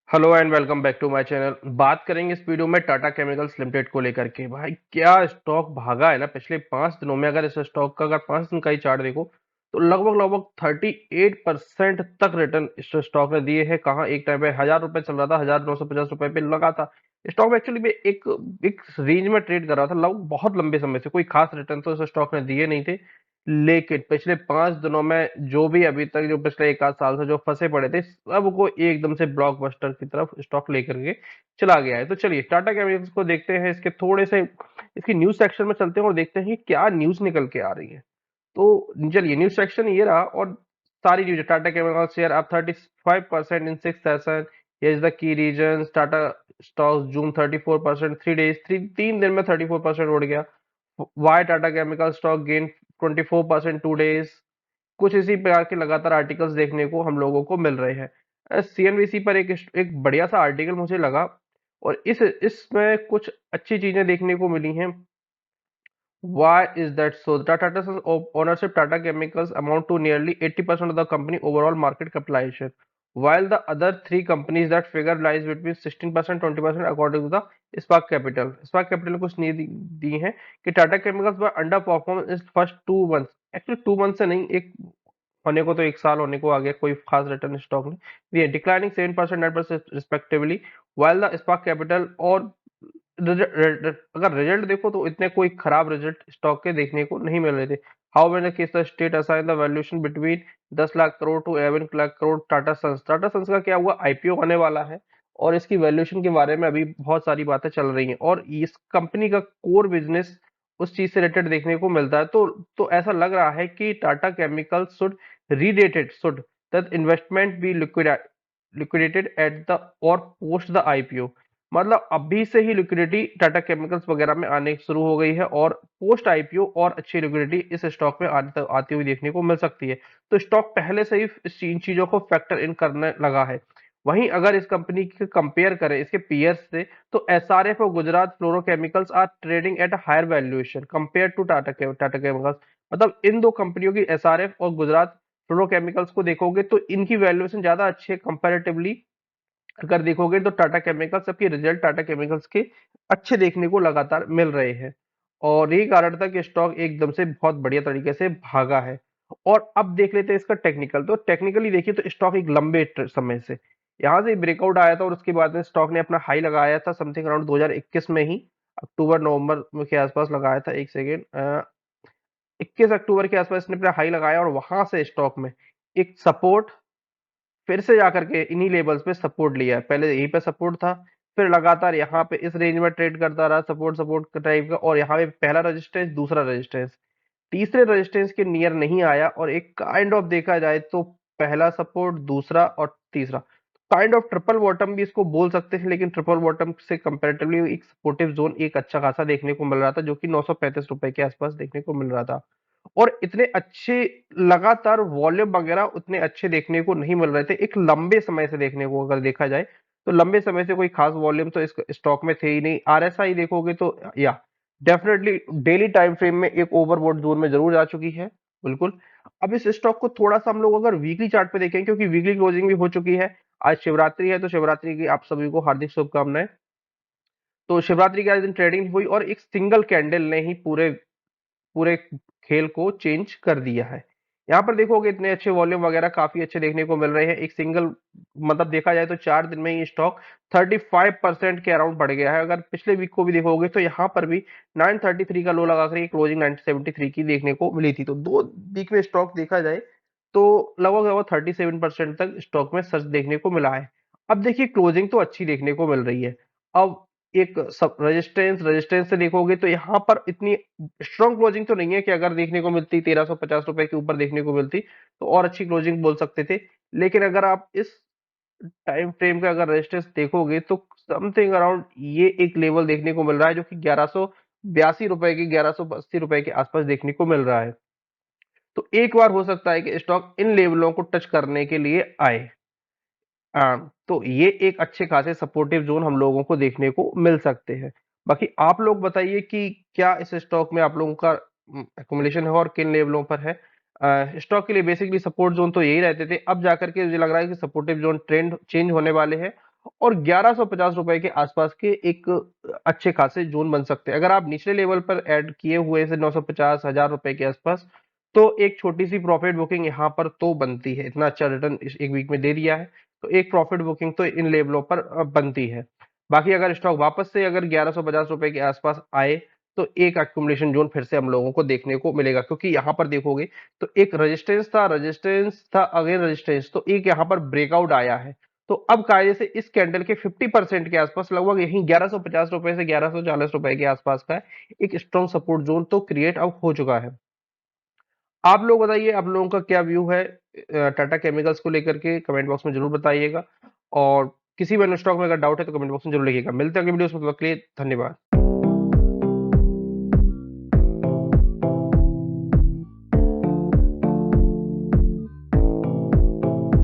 Hello and welcome back to my channel. बात करेंगे इस वीडियो में टाटा केमिकल्स लिमिटेड को लेकर के। भाई क्या स्टॉक भागा है ना पिछले 5 दिनों में। अगर इस स्टॉक का अगर 5 दिन का ही चार्ट देखो तो लगभग लगभग 38% तक रिटर्न इस स्टॉक ने दिए हैं। कहाँ एक टाइम पे 1,000 रुपए चल रहा था, 1,950 रुपए पे लगा था स्टॉक में। एक्चुअली में एक एक रेंज में ट्रेड कर रहा था लगभग बहुत लंबे समय से। कोई खास रिटर्न तो इस स्टॉक ने दिए नहीं थे, लेकिन पिछले 5 दिनों में जो भी अभी तक जो पिछले एक आध साल से जो फंसे पड़े थे सबको एकदम से ब्लॉकबस्टर की तरफ स्टॉक लेकर के चला गया है। तो चलिए टाटा केमिकल्स को देखते हैं, इसके थोड़े से इसकी न्यूज सेक्शन में चलते हैं और देखते हैं कि क्या न्यूज निकल के आ रही है। तो चलिए न्यूज सेक्शन ये रहा और सारी news. Tata chemicals share up 35% in 6 session. ये is the key reason. Tata stocks zoom 34%, 3 days 3 दिन में 34% उड़ गया। Why Tata chemical stock gain 24% 2 days. कुछ इसी प्रकार के लगातार आर्टिकल्स देखने को हम लोगों को मिल रहे हैं। सीएनबीसी पर एक बढ़िया सा आर्टिकल मुझे लगा और इसमें कुछ अच्छी चीजें देखने को मिली हैं। Why is that so? Tata's ownership Tata Chemicals amount to nearly 80% of the company overall market capitalization, while the other three companies that figure lies between 16% 20% according to the Spark Capital. Spark Capital कुछ नहीं दी है कि Tata chemicals पर under perform इस first 2 months. Actually 2 month से नहीं, एक होने को तो एक साल होने को आ गया, कोई खास रिटर्न स्टॉक नहीं दिए। Declining 7% 9% respectively, while the spark capital और अगर रिजल्ट देखो तो इतने कोई खराब रिजल्ट स्टॉक के देखने को नहीं मिल रहे थे। How man case the state assign the valuation between 10 lakh crore to 11 lakh crore. Tata sons का क्या हुआ, आईपीओ होने वाला है और इसकी वैल्यूएशन के बारे में अभी बहुत सारी बातें चल रही हैं और इस कंपनी का कोर बिजनेस उस चीज से रिलेटेड देखने को मिलता है। तो ऐसा लग रहा है कि Tata chemical should that investment be liquidated at the और पोस्ट द आईपीओ। मतलब अभी से ही लिक्विडिटी टाटा केमिकल्स वगैरह में आने शुरू हो गई है और पोस्ट आईपीओ और अच्छी लिक्विडिटी इस स्टॉक में आती हुई देखने को मिल सकती है। तो स्टॉक पहले से ही इन चीजों को फैक्टर इन करने लगा है। वहीं अगर इस कंपनी के कंपेयर करें इसके पीयर्स से तो एसआरएफ और Gujarat fluorochemicals are trading at higher valuation compare to Tata chemicals. मतलब इन दो कंपनियों की एसआरएफ और गुजरात फ्लोरोकेमिकल्स को देखोगे तो इनकी वैल्यूएशन ज्यादा अच्छी है कंपैरेटिवली। अगर देखोगे तो टाटा केमिकल्स सबके रिजल्ट टाटा केमिकल्स के अच्छे देखने को लगातार मिल रहे हैं और यही कारण था कि स्टॉक एकदम से बहुत बढ़िया तरीके से भागा है। और अब देख लेते हैं इसका टेक्निकल। तो टेक्निकली देखिए तो स्टॉक एक लंबे समय से यहाँ से ब्रेकआउट आया था और उसके बाद में स्टॉक ने अपना हाई लगाया था समथिंग अराउंड 2021 में ही, अक्टूबर नवंबर के आसपास लगाया था। एक सेकेंड, 21 अक्टूबर के आसपास इसने अपना हाई लगाया और वहां से स्टॉक में एक सपोर्ट, फिर से जाकर के इन्हीं लेवल्स पे सपोर्ट लिया है। पहले यहीं पे सपोर्ट था, फिर लगातार यहाँ पे इस रेंज में ट्रेड करता रहा, सपोर्ट सपोर्ट टाइप का, और यहाँ पे पहला रेजिस्टेंस दूसरा रेजिस्टेंस, तीसरे रेजिस्टेंस के नियर नहीं आया और एक काइंड ऑफ देखा जाए तो पहला सपोर्ट दूसरा और तीसरा काइंड ऑफ ट्रिपल बॉटम भी इसको बोल सकते हैं। लेकिन ट्रिपल बॉटम से कंपैरेटिवली एक सपोर्टिव जोन एक अच्छा खासा देखने को मिल रहा था जो कि 935 रुपए के आसपास देखने को मिल रहा था। और इतने अच्छे लगातार वॉल्यूम वगैरह उतने अच्छे देखने को नहीं मिल रहे थे एक लंबे समय से। देखने को अगर देखा जाए तो लंबे समय से कोई खास वॉल्यूम तो इस स्टॉक में थे ही नहीं। आरएसआई देखोगे तो या डेफिनेटली डेली टाइम फ्रेम में एक ओवरबॉट जोन में जरूर जा चुकी है, बिल्कुल। अब इस स्टॉक को थोड़ा सा हम लोग अगर वीकली चार्ट पे देखें, क्योंकि वीकली क्लोजिंग भी हो चुकी है। आज शिवरात्रि है तो शिवरात्रि की आप सभी को हार्दिक शुभकामनाएं। तो शिवरात्रि के आज दिन ट्रेडिंग हुई और एक सिंगल कैंडल ने ही पूरे पूरे खेल को चेंज कर दिया है। यहाँ पर देखोगे इतने अच्छे वॉल्यूम वगैरह काफी अच्छे देखने को मिल रहे हैं। एक सिंगल मतलब देखा जाए तो 4 दिन में ही स्टॉक 35% के अराउंड बढ़ गया है। अगर पिछले वीक को भी देखोगे तो यहाँ पर भी 933 का लो लगाकर ये क्लोजिंग 973 की देखने को मिली थी। तो 2 वीक में स्टॉक देखा जाए तो लगभग लगभग 37% तक स्टॉक में सर्च देखने को मिला है। अब देखिए क्लोजिंग तो अच्छी देखने को मिल रही है। अब एक सब रेजिस्टेंस से देखोगे तो यहाँ पर इतनी स्ट्रॉन्ग क्लोजिंग तो नहीं है कि अगर देखने को मिलती 1350 रुपए के ऊपर देखने को मिलती तो और अच्छी क्लोजिंग बोल सकते थे। लेकिन अगर आप इस टाइम फ्रेम का अगर रेजिस्टेंस देखोगे तो समथिंग अराउंड ये एक लेवल देखने को मिल रहा है जो कि 1182 रुपए की 1180 रुपए के आसपास देखने को मिल रहा है। तो एक बार हो सकता है कि स्टॉक इन लेवलों को टच करने के लिए आए। तो ये एक अच्छे खासे सपोर्टिव जोन हम लोगों को देखने को मिल सकते हैं। बाकी आप लोग बताइए कि क्या इस स्टॉक में आप लोगों का एक्युमुलेशन है और किन लेवलों पर है। स्टॉक के लिए बेसिकली सपोर्ट जोन तो यही रहते थे, अब जाकर के मुझे लग रहा है कि सपोर्टिव जोन ट्रेंड चेंज होने वाले हैं और 1150 रुपए के आसपास के एक अच्छे खासे जोन बन सकते हैं। अगर आप निचले लेवल पर ऐड किए हुए से 950 हजार रुपए के आसपास, तो एक छोटी सी प्रॉफिट बुकिंग यहाँ पर तो बनती है। इतना अच्छा रिटर्न इस एक वीक में दे दिया है, तो एक प्रॉफिट बुकिंग तो इन लेवलों पर बनती है। बाकी अगर स्टॉक वापस से अगर 1150 रुपए के आसपास आए, तो एक एक्यूमुलेशन जोन फिर से हम लोगों को देखने को मिलेगा, क्योंकि यहाँ पर देखोगे तो एक रेजिस्टेंस था अगेन रेजिस्टेंस, तो एक यहाँ पर ब्रेकआउट आया है। तो अब कायदे से इस कैंडल के 50% के आसपास लगभग यही 1150 रुपए से 1140 रुपए के आसपास का एक स्ट्रॉन्ग सपोर्ट जोन तो क्रिएट अब हो चुका है। आप लोग बताइए, आप लोगों का क्या व्यू है टाटा केमिकल्स को लेकर के, कमेंट बॉक्स में जरूर बताइएगा। और किसी भी अन्य स्टॉक में अगर डाउट है तो कमेंट बॉक्स में जरूर लिखिएगा। मिलते हैं अगली वीडियो में, तब तक के लिए धन्यवाद।